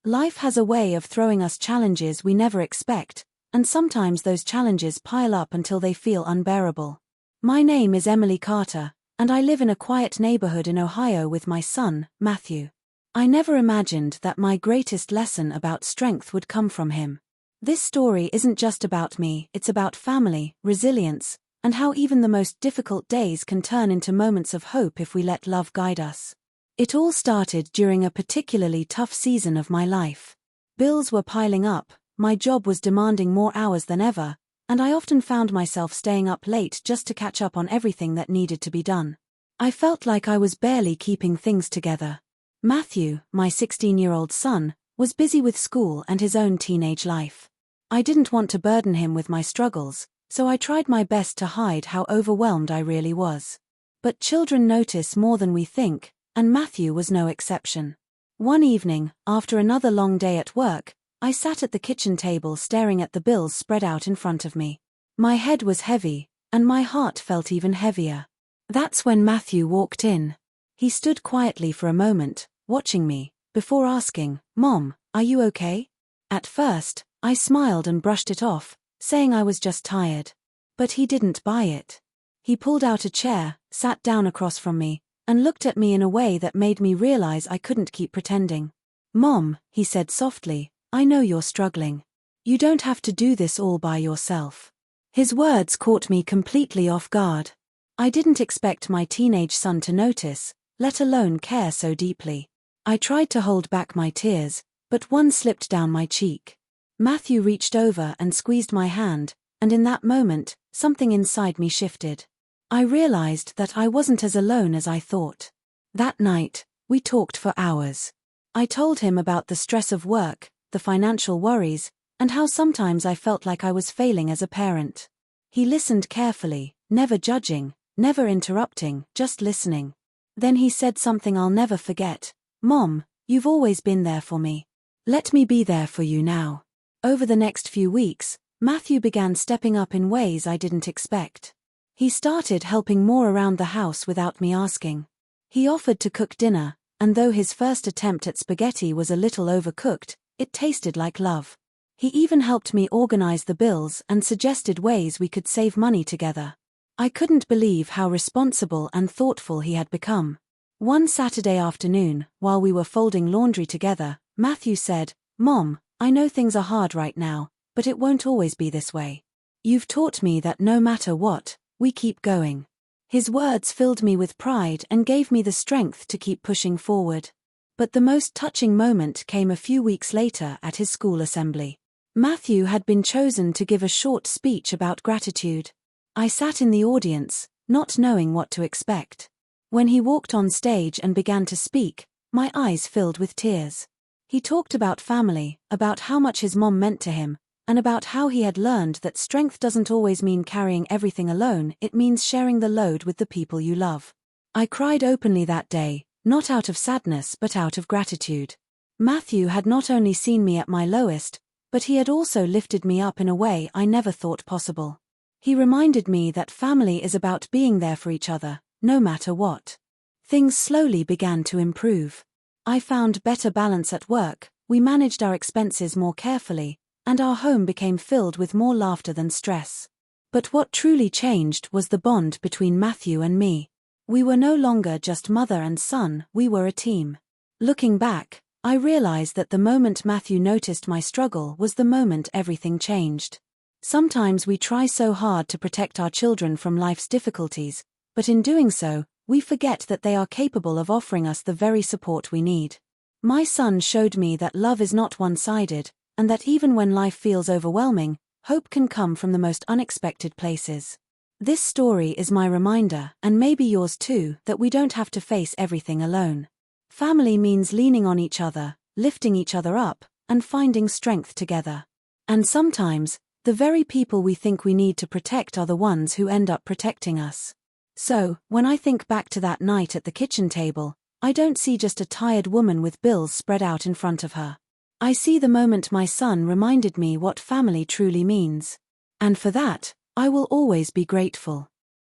Life has a way of throwing us challenges we never expect, and sometimes those challenges pile up until they feel unbearable. My name is Emily Carter, and I live in a quiet neighborhood in Ohio with my son, Matthew. I never imagined that my greatest lesson about strength would come from him. This story isn't just about me, it's about family, resilience, and how even the most difficult days can turn into moments of hope if we let love guide us. It all started during a particularly tough season of my life. Bills were piling up, my job was demanding more hours than ever, and I often found myself staying up late just to catch up on everything that needed to be done. I felt like I was barely keeping things together. Matthew, my 16-year-old son, was busy with school and his own teenage life. I didn't want to burden him with my struggles, so I tried my best to hide how overwhelmed I really was. But children notice more than we think, and Matthew was no exception. One evening, after another long day at work, I sat at the kitchen table staring at the bills spread out in front of me. My head was heavy, and my heart felt even heavier. That's when Matthew walked in. He stood quietly for a moment, watching me, before asking, "Mom, are you okay?" At first, I smiled and brushed it off, saying I was just tired. But he didn't buy it. He pulled out a chair, sat down across from me, and looked at me in a way that made me realize I couldn't keep pretending. "Mom," he said softly, "I know you're struggling. You don't have to do this all by yourself." His words caught me completely off guard. I didn't expect my teenage son to notice, let alone care so deeply. I tried to hold back my tears, but one slipped down my cheek. Matthew reached over and squeezed my hand, and in that moment, something inside me shifted. I realized that I wasn't as alone as I thought. That night, we talked for hours. I told him about the stress of work, the financial worries, and how sometimes I felt like I was failing as a parent. He listened carefully, never judging, never interrupting, just listening. Then he said something I'll never forget. "Mom, you've always been there for me. Let me be there for you now." Over the next few weeks, Matthew began stepping up in ways I didn't expect. He started helping more around the house without me asking. He offered to cook dinner, and though his first attempt at spaghetti was a little overcooked, it tasted like love. He even helped me organize the bills and suggested ways we could save money together. I couldn't believe how responsible and thoughtful he had become. One Saturday afternoon, while we were folding laundry together, Matthew said, "Mom, I know things are hard right now, but it won't always be this way. You've taught me that no matter what, we keep going." His words filled me with pride and gave me the strength to keep pushing forward. But the most touching moment came a few weeks later at his school assembly. Matthew had been chosen to give a short speech about gratitude. I sat in the audience, not knowing what to expect. When he walked on stage and began to speak, my eyes filled with tears. He talked about family, about how much his mom meant to him, and about how he had learned that strength doesn't always mean carrying everything alone, it means sharing the load with the people you love. I cried openly that day, not out of sadness but out of gratitude. Matthew had not only seen me at my lowest, but he had also lifted me up in a way I never thought possible. He reminded me that family is about being there for each other, no matter what. Things slowly began to improve. I found better balance at work, we managed our expenses more carefully, and our home became filled with more laughter than stress. But what truly changed was the bond between Matthew and me. We were no longer just mother and son, we were a team. Looking back, I realized that the moment Matthew noticed my struggle was the moment everything changed. Sometimes we try so hard to protect our children from life's difficulties, but in doing so, we forget that they are capable of offering us the very support we need. My son showed me that love is not one-sided, and that even when life feels overwhelming, hope can come from the most unexpected places. This story is my reminder, and maybe yours too, that we don't have to face everything alone. Family means leaning on each other, lifting each other up, and finding strength together. And sometimes, the very people we think we need to protect are the ones who end up protecting us. So, when I think back to that night at the kitchen table, I don't see just a tired woman with bills spread out in front of her. I see the moment my son reminded me what family truly means. And for that, I will always be grateful.